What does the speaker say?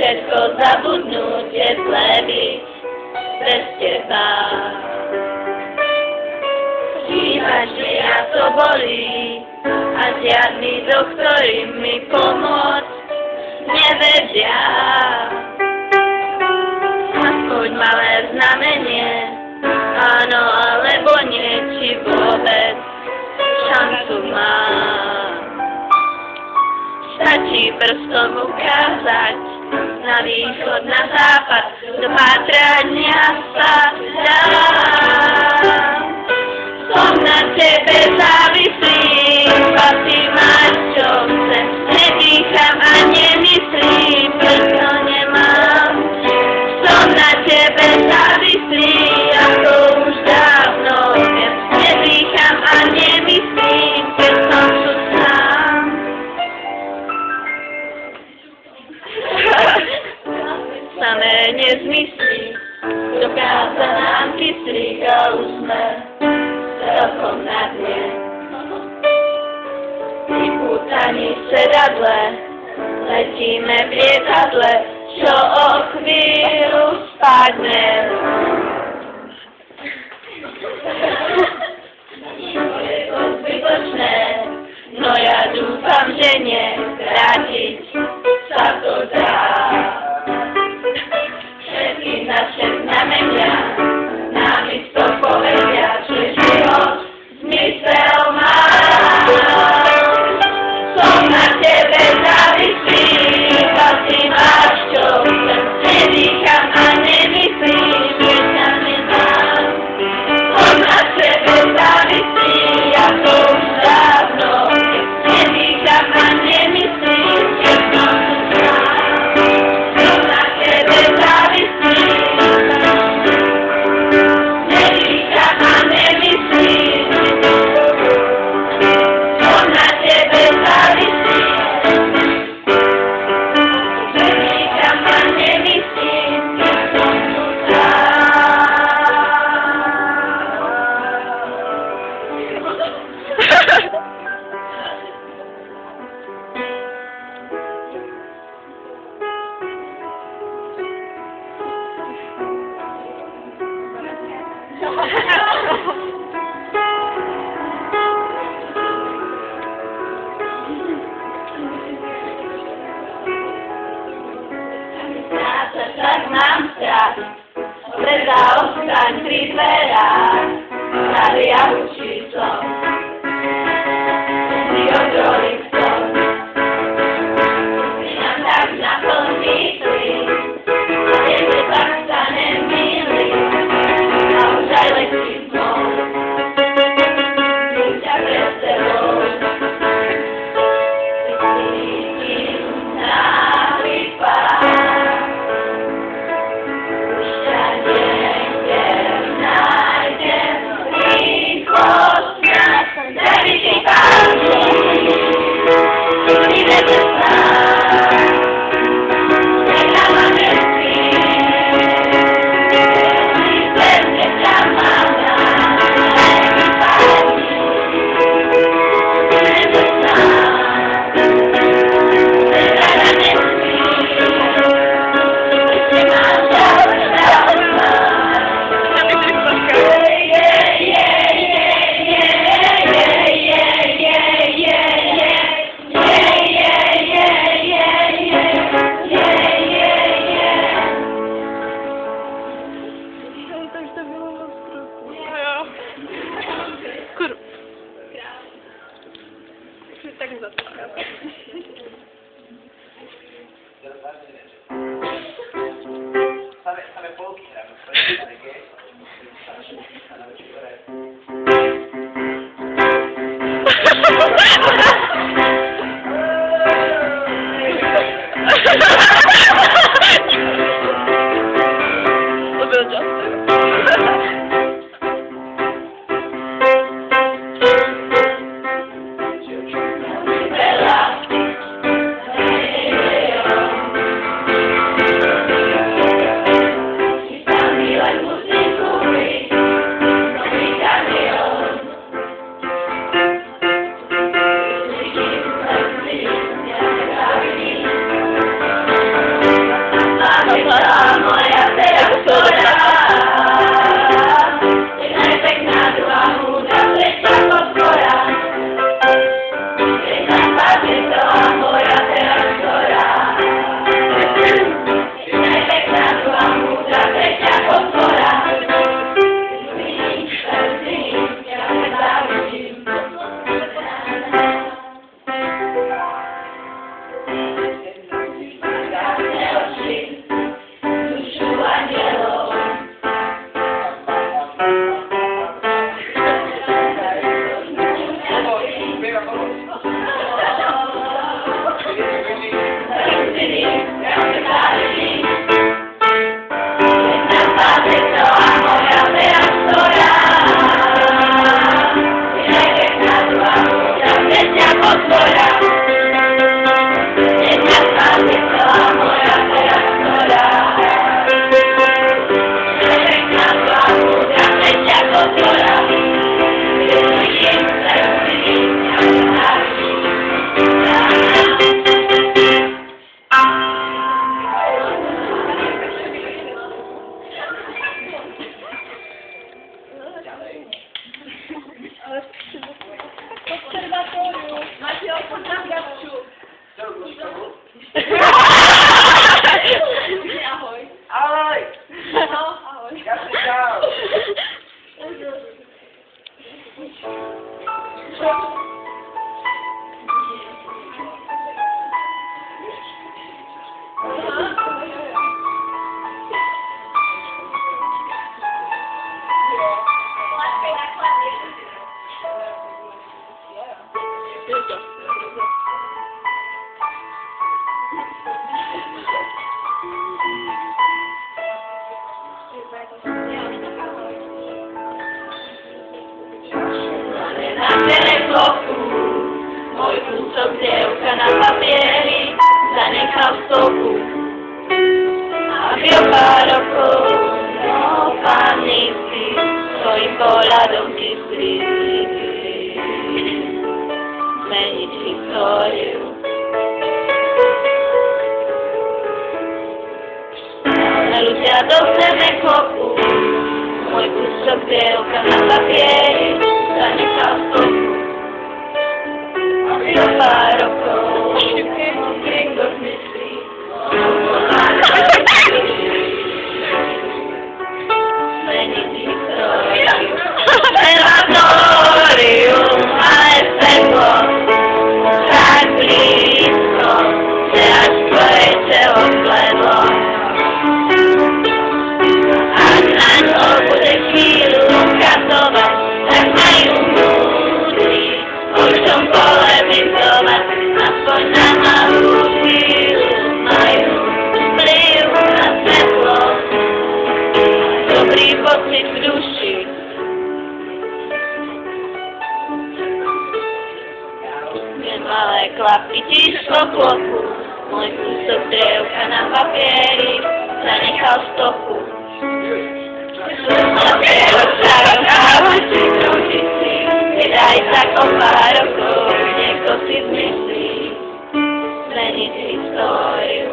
všetko zabudnúť, je zlé byť bez teba. Chýbaš mi a to bolí, a žiadni doktori mi pomôcť nevedia. Aspoň malé znamenie, áno alebo nie, či vôbec šancu mám. Stačí prstom ukázať na východ, na západ, do pátrania sa dám. Som na tebe závislý, a ty máš čo chcem, nedýcham a nemyslím, preto nemám. Som na tebe závislý, ako už dávno viem, nedýcham a nemyslím, keď som tu sám. Samé nezmysly, dokáza nám kyslík a už sme celkom na dne. Vypútaní v sedadle, letíme v lietadle, čo o chvíľu spadne. Je to zbytočné, no ja dúfam, že nie, vrátiť sa to dá. Všetky naše znamenia nám isto povedia, že život zmysel má. Som na tebe závislý, a ty máš čo chcem, nedýcham a nemyslím, že ťa nemám. Som na tebe závislý, ako už dávno, nedýcham a nemyslím, že som tu sám. Som na tebe závislý, nedýcham a nemyslím, som na tebe závislý, nedýcham a nemyslím, že som tu tak mám strach, leda ostaň pri dverách, staria učí som, si odrolík som. Si nám tak naplň mysli, je to tak sa nemýli, a už aj letí snom, cítim ťa pred sebou. Cítim náhly pád, tak zatýkam. Same pochi, najlepsza moja teraz pora. Ty najpiękna była młoda, trzecia potwora. Ty najbardziej moja teraz pora. Ty najpiękna była młoda, trzecia potwora. Obserwatorium. Macie opowiadać w przód. Ahoj. Ahoj! No, ahoj. Jak się działo? Na telefonu mój kusok dziełka na papieri zanechał w stoku. A bioparoko, no paniski, stoi pola kisli. Zmienić historię. Na ludzie do semekoku, mój kusok dziełka na papieri zanechał w stoku. A bioparoko, piękno myśli. Laboratorium, ale pekło, tak blisko, że aż pojęcie odpłynęło. A na to bude chwilę pracować, tak mają ludzi, muszą polemizować, aspoň na małą chwilę mają wpływ na światło. Dobrý pocit v duši. Dvě malé klapky tišlo kloku, můj kusok drevka na papíri zanechal stopu. Papíro čarokáva si družici, vydaj tak o pár rokov, niekto si zmyslí zmeniť históriu.